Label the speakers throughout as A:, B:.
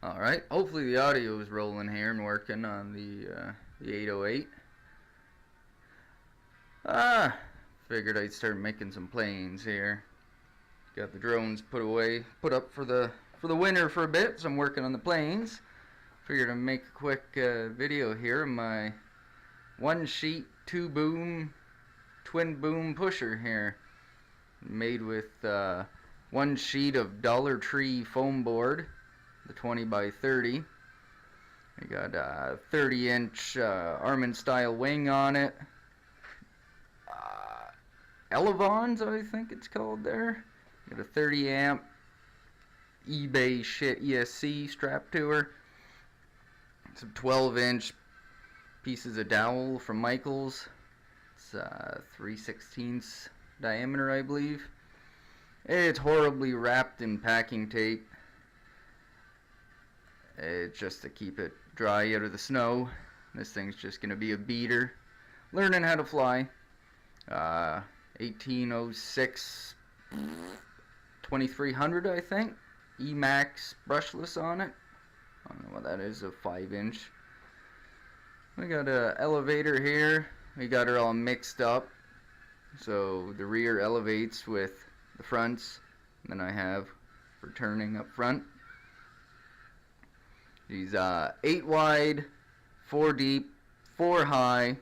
A: Alright, hopefully the audio is rolling here and working on the 808. Figured I'd start making some planes here. Got the drones put up for the winter for a bit, so I'm working on the planes. Figured I'd make a quick video here of my one sheet, two boom, twin boom pusher here. Made with one sheet of dollartree foam board, the 20 by 30. I got a 30-inch Armin style wing on it. Elevons, I think it's called there. Got a 30 amp eBay shit ESC strapped to her. Some 12-inch pieces of dowel from Michaels. It's 3/16 diameter, I believe. It's horribly wrapped in packing tape. It's just to keep it dry out of the snow. This thing's just gonna be a beater. Learning how to fly. 1806 2300, I think. Emax brushless on it. I don't know what that is, a 5-inch. We got a elevator here. We got her all mixed up. So the rear elevates with the fronts. And then I have for turning up front. She's 8 wide, 4 deep, 4 high.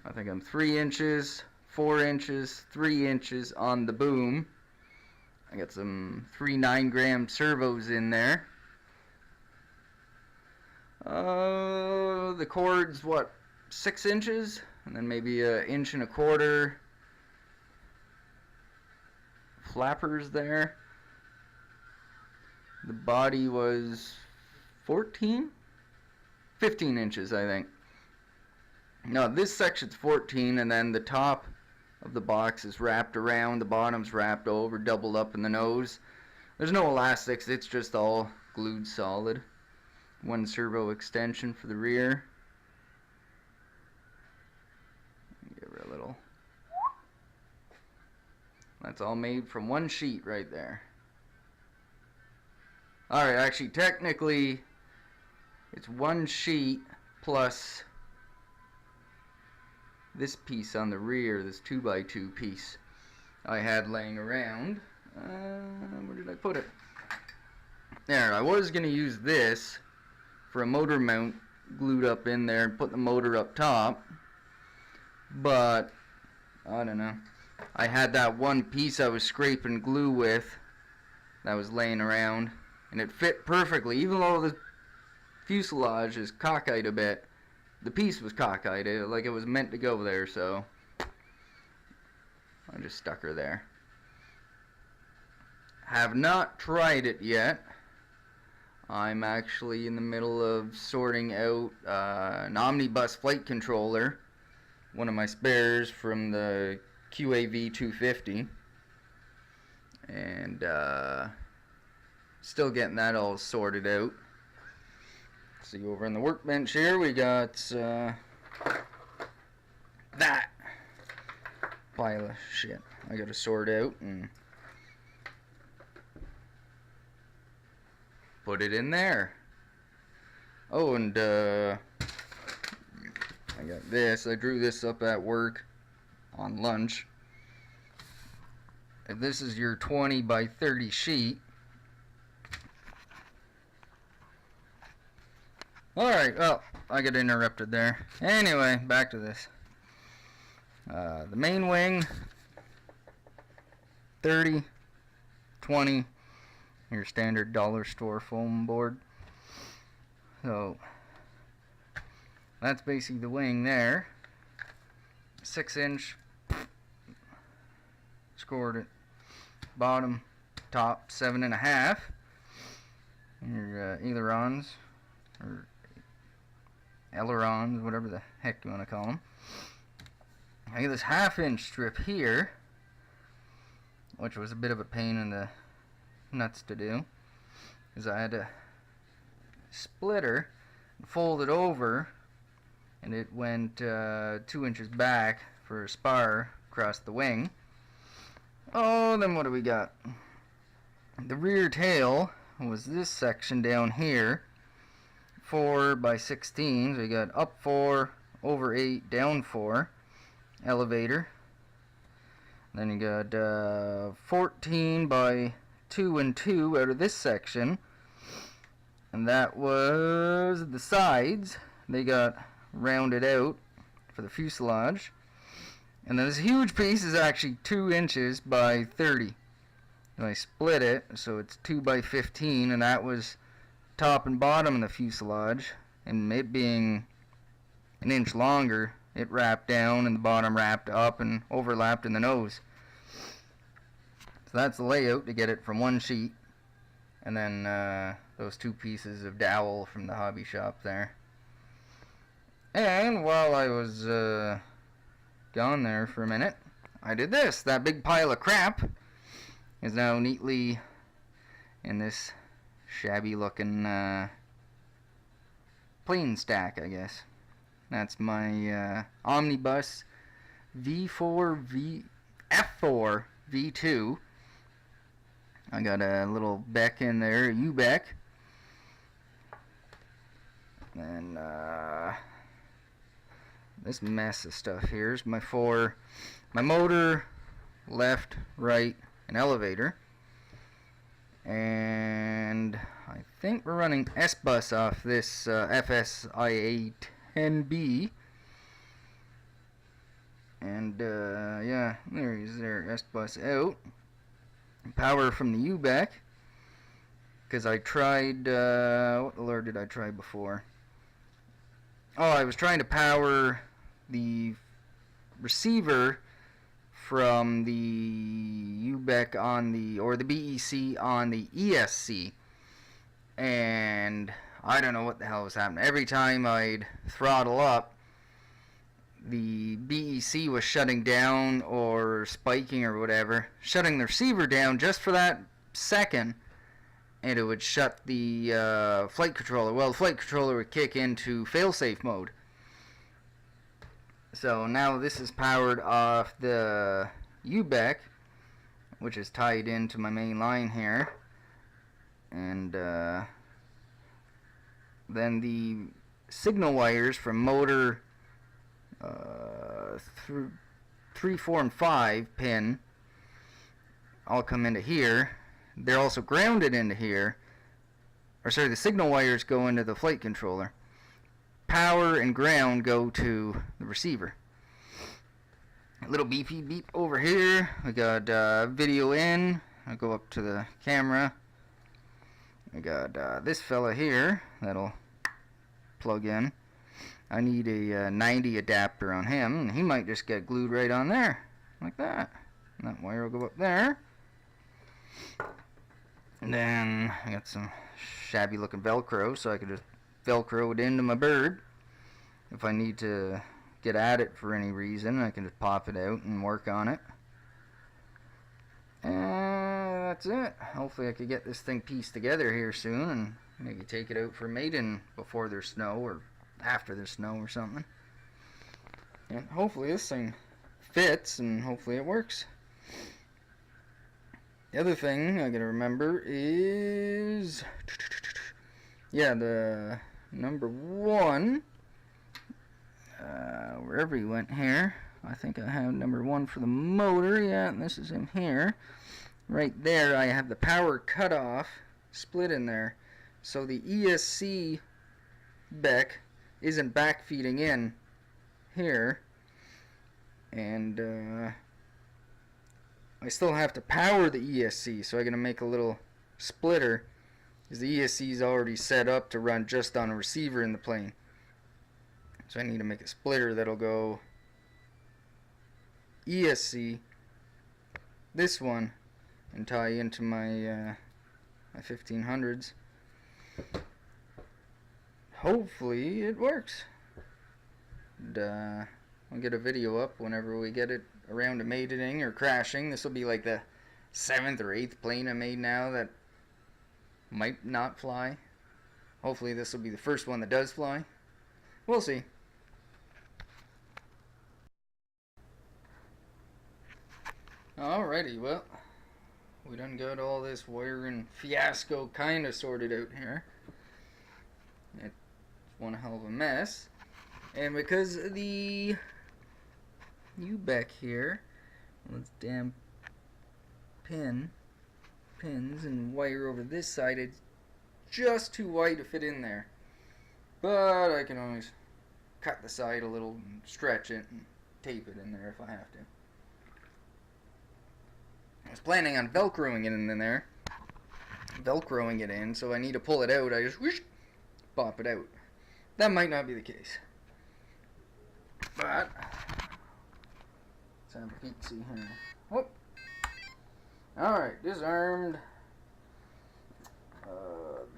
A: I think I'm 3 inches, 4 inches, 3 inches on the boom. I got some 3 9-gram servos in there. The cord's what, 6 inches? And then maybe an inch and a quarter flappers there. The body was 15 inches, I think. Now this section's 14, and then the top of the box is wrapped around, the bottom's wrapped over, doubled up in the nose. There's no elastics, it's just all glued solid. One servo extension for the rear. Give her a little. That's all made from one sheet right there. Alright, actually technically it's one sheet plus this piece on the rear, this 2x2 piece I had laying around. Where did I put it? There, I was going to use this for a motor mount glued up in there and put the motor up top, but I don't know. I had that one piece I was scraping glue with that was laying around, and it fit perfectly, even though the fuselage is cockeyed a bit. The piece was cockeyed, like it was meant to go there, so I just stuck her there. Have not tried it yet. I'm actually in the middle of sorting out an omnibus flight controller, one of my spares from the QAV 250, and still getting that all sorted out. See, over on the workbench here we got that pile of shit I gotta sort out and put it in there. Oh, and I got this. I drew this up at work on lunch. If this is your 20 by 30 sheet. Alright, well, I got interrupted there. Anyway, back to this. The main wing, 30, 20, your standard dollar store foam board. So, that's basically the wing there. 6-inch, scored it. Bottom, top, 7.5. Your ailerons, or ailerons, whatever the heck you want to call them. I got this 1/2-inch strip here, which was a bit of a pain in the nuts to do, because I had to split her and fold it over, and it went 2 inches back for a spar across the wing. Oh, then what do we got? The rear tail was this section down here, 4 by 16. So you got up 4, over 8, down 4 elevator. Then you got 14 by 2 and 2 out of this section, and that was the sides. They got rounded out for the fuselage. And then this huge piece is actually 2 inches by 30. And I split it so it's 2 by 15, and that was top and bottom of the fuselage. And it being an inch longer, it wrapped down and the bottom wrapped up and overlapped in the nose. So that's the layout to get it from one sheet. And then those 2 pieces of dowel from the hobby shop there. And while I was gone there for a minute, I did this. That big pile of crap is now neatly in this shabby looking plane stack, I guess. That's my omnibus F4 V2. I got a little beck in there, a U-beck. And this mess of stuff here is my motor, left, right, and elevator. And I think we're running S-bus off this FSIA 10B. And yeah, there's their S-bus out. Power from the U-beck, because I tried, what the Lord did I try before? Oh, I was trying to power the receiver from the U-beck on the, or the BEC on the ESC, and I don't know what the hell was happening. Every time I'd throttle up, the BEC was shutting down or spiking or whatever, shutting the receiver down just for that second, and it would shut the flight controller. Well, the flight controller would kick into failsafe mode. So now this is powered off the U-beck, which is tied into my main line here, and then the signal wires from motor 3, 4, and 5 pin all come into here. They're also grounded into here. Or sorry, the signal wires go into the flight controller. Power and ground go to the receiver. A little beepy beep over here. We got video in. I'll go up to the camera. We got this fella here that'll plug in. I need a 90 adapter on him, and he might just get glued right on there, like that. And that wire will go up there. And then I got some shabby looking Velcro, so I can just Velcro it into my bird. If I need to get at it for any reason, I can just pop it out and work on it. And that's it. Hopefully I could get this thing pieced together here soon, and maybe take it out for maiden before there's snow, or after there's snow or something. And hopefully this thing fits, and hopefully it works. The other thing I gotta remember is, yeah, the number 1, wherever he went here, I think I have number 1 for the motor. Yeah, and this is in here. Right there I have the power cutoff split in there, so the ESC beck isn't back feeding in here, and I still have to power the ESC, so I'm going to make a little splitter, because the ESC is already set up to run just on a receiver in the plane. So I need to make a splitter that'll go ESC, this one, and tie into my my 1500s. Hopefully it works. And I'll get a video up whenever we get it around to maidening or crashing. This will be like the 7th or 8th plane I made now that might not fly. Hopefully this will be the first one that does fly. We'll see. Alrighty, well, we done got all this wiring fiasco kind of sorted out here. It's one hell of a mess. And because of the U-back here, this damn pins and wire over this side, it's just too wide to fit in there. But I can always cut the side a little and stretch it and tape it in there if I have to. I was planning on velcroing it in there. Velcroing it in, so I need to pull it out. I just whoosh, pop it out. That might not be the case. But let's have a peek see here. Oh. Alright, disarmed.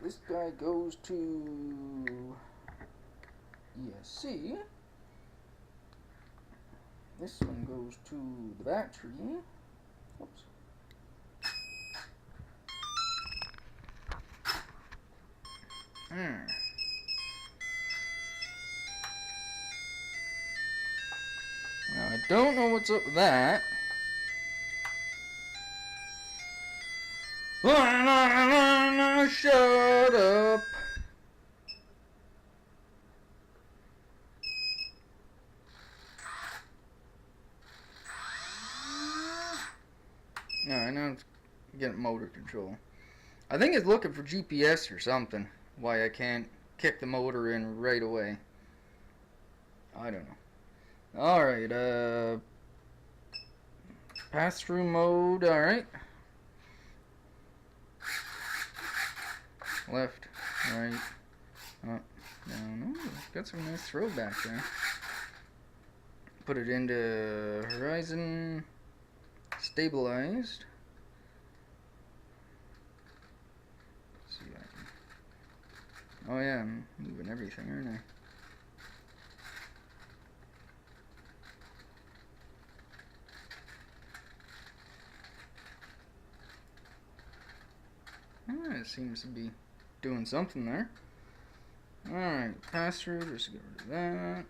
A: This guy goes to ESC. This one goes to the battery. Whoops. Now I don't know what's up with that. Shut up. Alright, now it's getting motor control. I think it's looking for GPS or something. Why I can't kick the motor in right away. I don't know. Alright, pass-through mode, alright. Left, right, up, down. Ooh, got some nice throwback there. Put it into horizon, stabilized. Let's see if I can. Oh yeah, I'm moving everything, aren't I? It seems to be doing something there. Alright, pass through, just get rid of that.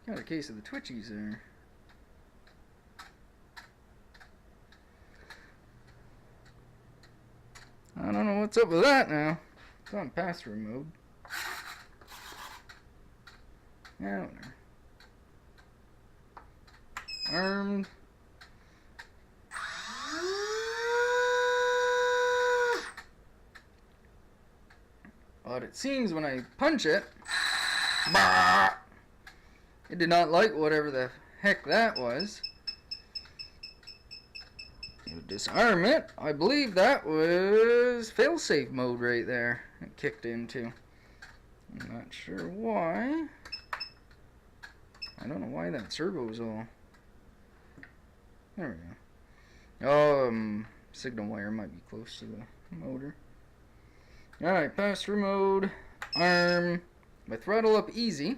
A: Got a case of the twitchies there. I don't know what's up with that now. It's on pass-through mode. Yeah, whatever. Armed. But it seems when I punch it, bah, it did not like whatever the heck that was. To disarm it, I believe that was failsafe mode right there. It kicked into. I'm not sure why. I don't know why that servo's all. There we go. Oh, signal wire might be close to the motor. Alright, pass-through mode. Arm. My throttle up easy.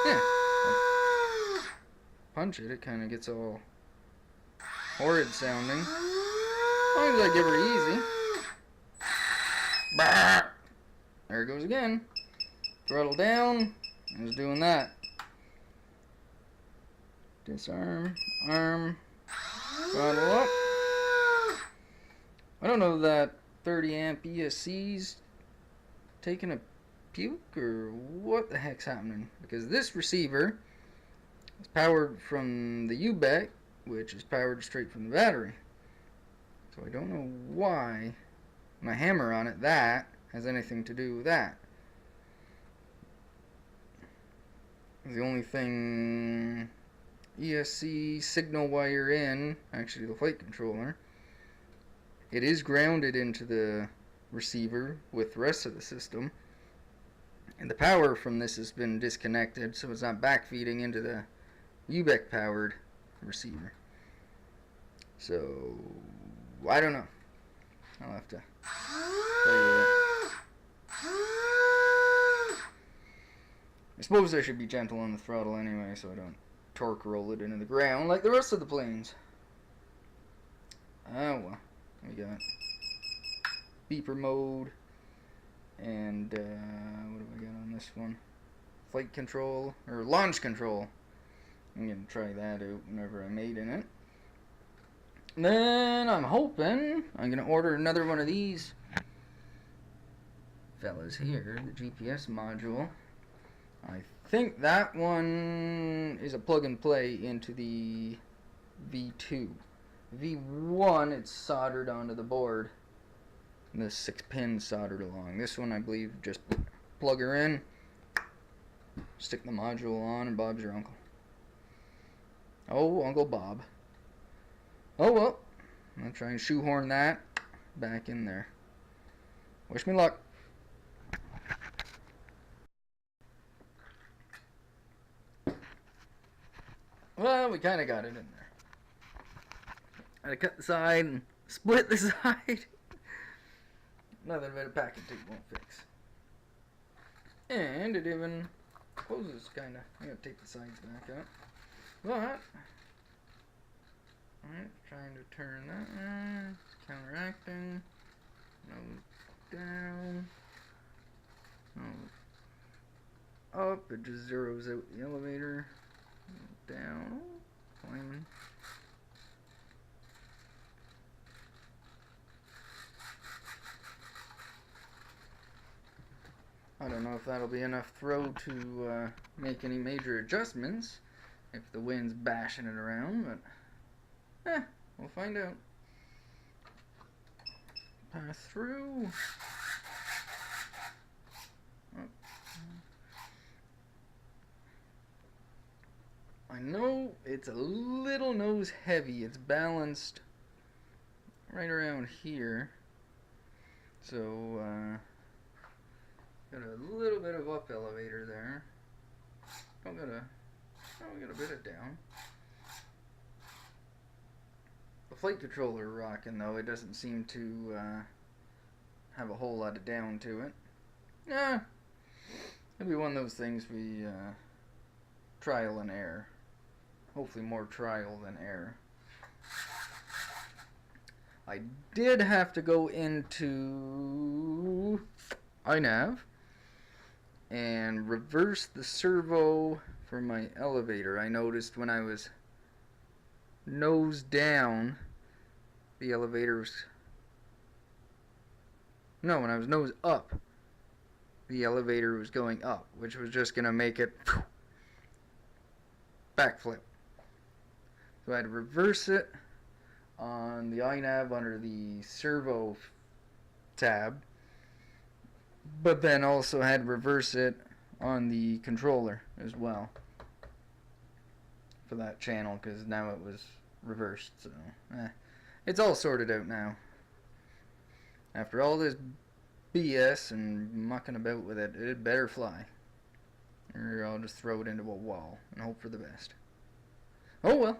A: Yeah. Punch it, it kind of gets all horrid sounding. As long as I give her easy. Bah! There it goes again. Throttle down. I was doing that. Disarm. Arm. Throttle up. I don't know if that 30 amp ESC's taking a puke or what the heck's happening. Because this receiver is powered from the U-back, which is powered straight from the battery. So I don't know why my hammer on it, that, has anything to do with that. The only thing, ESC signal wire in, actually the flight controller, it is grounded into the receiver with the rest of the system, and the power from this has been disconnected, so it's not backfeeding into the UBEC powered receiver. So I don't know. I'll have to play with it. I suppose I should be gentle on the throttle anyway, so I don't torque roll it into the ground like the rest of the planes. Oh well, we got beeper mode, and what do I got on this one? Flight control, or launch control. I'm going to try that out whenever I maiden it. Then I'm hoping I'm going to order another one of these fellas here, the GPS module. I think that one is a plug and play into the V2. V1, it's soldered onto the board. And the 6 pins soldered along. This one, I believe, just plug her in, stick the module on, and Bob's your uncle. Oh, Uncle Bob. Oh well, I'll try and shoehorn that back in there. Wish me luck. Well, we kind of got it in there. I had to cut the side and split the side. Nothing but a packing tape won't fix. And it even closes, kind of. I'm going to take the sides back up. But, alright, trying to turn that one. Counteracting. Nose down. Nose up. It just zeroes out the elevator. Down. Climbing. I don't know if that'll be enough throw to make any major adjustments if the wind's bashing it around, but we'll find out. Pass through. Oh. I know it's a little nose heavy. It's balanced right around here, so got a little bit of up elevator there. We got a bit of down. The flight controller rocking though. It doesn't seem to have a whole lot of down to it. Yeah, it'll be one of those things we trial and error. Hopefully more trial than error. I did have to go into inav and reverse the servo for my elevator. I noticed when I was nose down, the elevator was... No, when I was nose up, the elevator was going up, which was just going to make it backflip. So I had to reverse it on the inav under the servo tab, but then also had to reverse it on the controller as well for that channel, because now it was reversed. So it's all sorted out now. After all this BS and mucking about with it, it better fly, or I'll just throw it into a wall and hope for the best. Oh well.